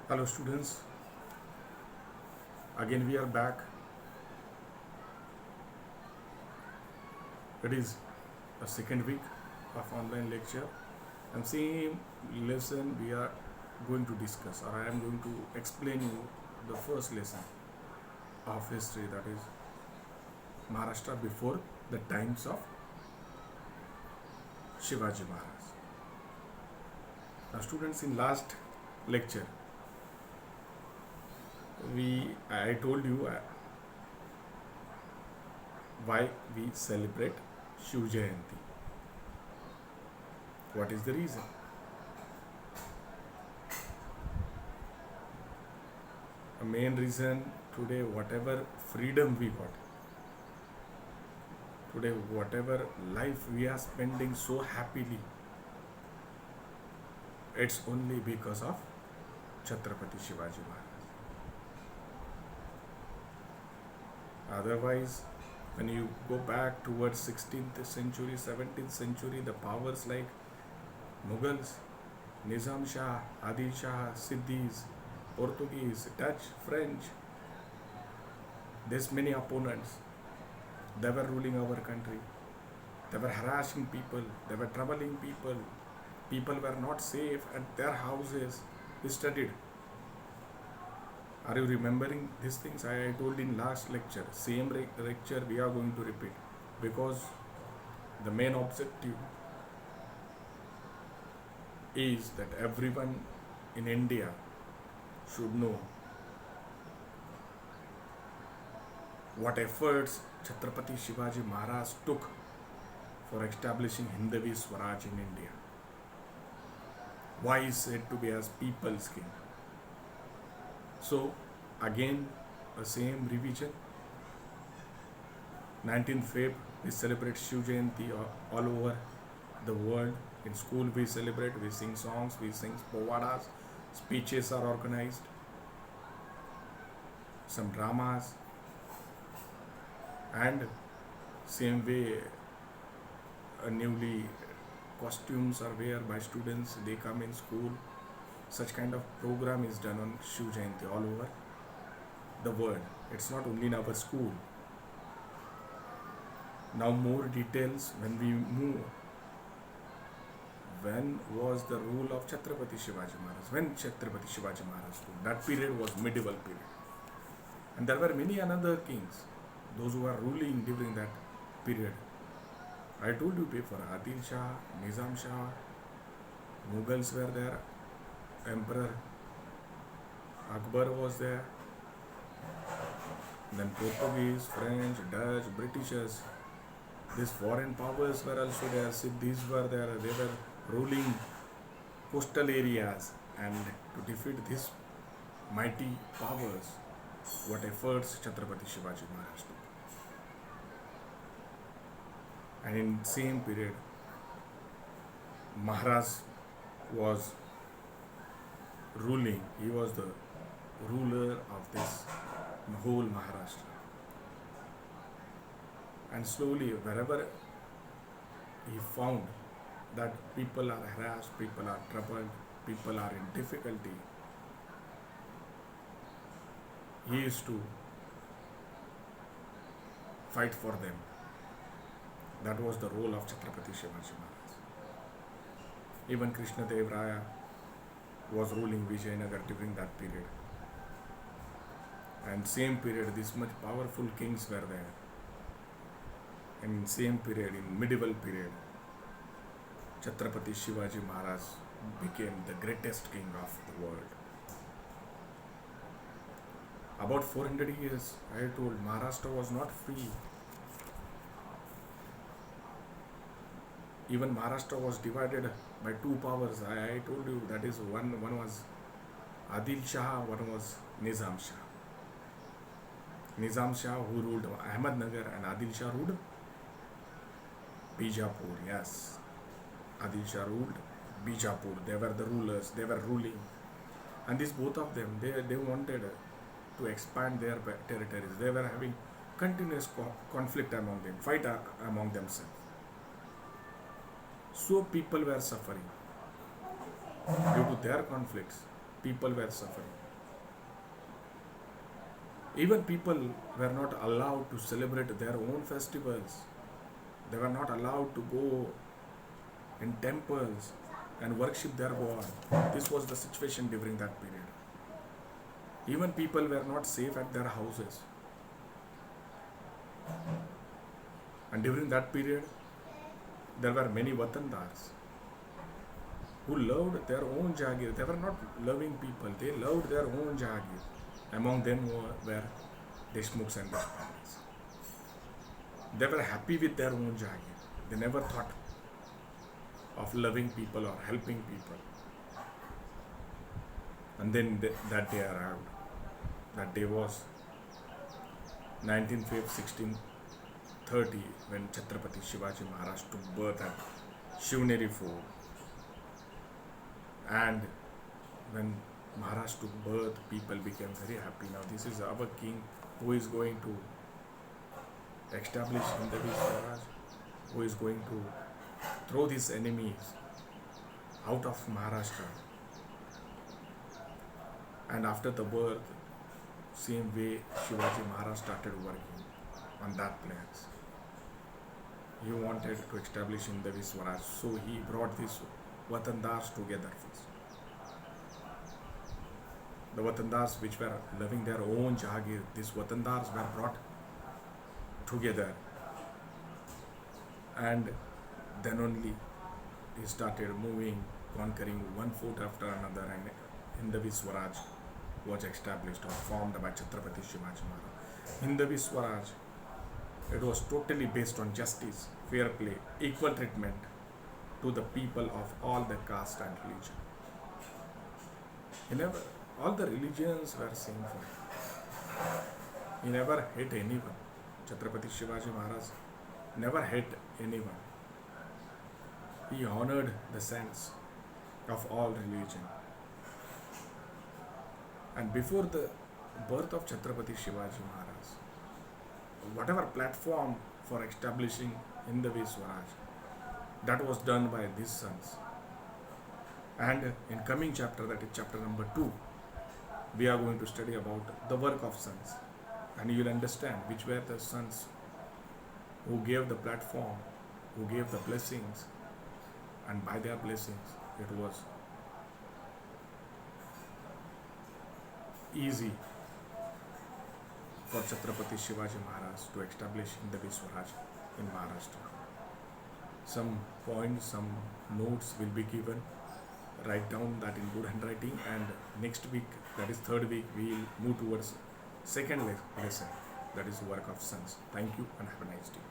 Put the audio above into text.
Hello students, again we are back. It is a second week of online lecture and same lesson we are going to discuss, or I am going to explain you the first lesson of history, that is Maharashtra before the times of Shivaji Maharaj. Now students, in last lecture I told you why we celebrate Shiv Jayanti. What is the reason? A main reason today, whatever freedom we got, today whatever life we are spending so happily, it's only because of Chhatrapati Shivaji Maharaj. Otherwise, when you go back towards 16th century, 17th century, the powers like Mughals, Nizam Shah, Adil Shah, Siddhis, Portuguese, Dutch, French, there's many opponents. They were ruling our country. They were harassing people. They were troubling people. People were not safe at their houses. We studied. Are you remembering these things I told in last lecture? Same lecture we are going to repeat, because the main objective is that everyone in India should know what efforts Chhatrapati Shivaji Maharaj took for establishing Hindavi Swaraj in India. Why is said to be as people's king? So again, a same revision. 19th Feb we celebrate Shiv Jayanti all over the world. In school we celebrate, we sing songs, we sing povadas, speeches are organized, some dramas, and same way newly costumes are wear by students, they come in school. Such kind of program is done on Shiv Jayanti all over the world. It's not only in our school. Now more details when we move. When was the rule of Chhatrapati Shivaji Maharaj? When Chhatrapati Shivaji Maharaj ruled? That period was medieval period. And there were many another kings, those who were ruling during that period. I told you before, Adil Shah, Nizam Shah, Mughals were there, Emperor Akbar was there, then Portuguese, French, Dutch, Britishers, these foreign powers were also there, Siddhis were there, they were ruling coastal areas. And to defeat these mighty powers, what efforts Chhatrapati Shivaji Maharaj took. And in same period, Maharaj was ruling. He was the ruler of this whole Maharashtra. And slowly, wherever he found that people are harassed, people are troubled, people are in difficulty, he used to fight for them. That was the role of Chhatrapati Shivaji Maharaj. Even Krishna Dev Raya was ruling Vijayanagar during that period. And same period, this much powerful kings were there. In same period, in medieval period, Chhatrapati Shivaji Maharaj became the greatest king of the world. About 400 years, I told, Maharashtra was not free. Even Maharashtra was divided by two powers. I told you, that is one was Adil Shah, one was Nizam Shah. Nizam Shah who ruled Ahmednagar, and Adil Shah ruled Bijapur. Yes, Adil Shah ruled Bijapur. They were the rulers, they were ruling. And these both of them, they wanted to expand their territories. They were having continuous conflict among them, fight among themselves. So people were suffering due to their conflicts. people were suffering. Even people were not allowed to celebrate their own festivals. They were not allowed to go in temples and worship their God. This was the situation during that period. Even people were not safe at their houses. And during that period, there were many Watandars who loved their own Jagir. They were not loving people, they loved their own Jagir. Among them were Deshmukhs and Deshpandis. They were happy with their own Jagir. They never thought of loving people or helping people. And then that day arrived. That day was 19th February 1630, when Chhatrapati Shivaji Maharaj took birth at Shivneri Fort. And when Maharaj took birth, people became very happy. Now this is our king who is going to establish Hindavi Swaraj, who is going to throw these enemies out of Maharashtra. And after the birth, same way Shivaji Maharaj started working on that plans. He wanted to establish Hindavi Swaraj, so he brought these Watandars together first. The Watandars which were loving their own Jagir, these Watandars were brought together, and then only he started moving, conquering one fort after another, and Hindavi Swaraj was established or formed by Chhatrapati Shivaji Maharaj. Hindavi Swaraj, it was totally based on justice, fair play, equal treatment to the people of all the caste and religion. He never, all the religions were same for him. He never hate anyone. Chhatrapati Shivaji Maharaj never hate anyone. He honored the saints of all religion. And before the birth of Chhatrapati Shivaji Maharaj, whatever platform for establishing Hindavi Swaraj, that was done by these sons. And in coming chapter, that is chapter number 2, we are going to study about the work of sons, and you will understand which were the sons who gave the platform, who gave the blessings, and by their blessings it was easy for Chhatrapati Shivaji Maharaj to establish Hindavi Swaraj in Maharashtra. Some points, some notes will be given. Write down that in good handwriting, and next week, that is third week, we will move towards second lesson, that is work of sons. Thank you and have a nice day.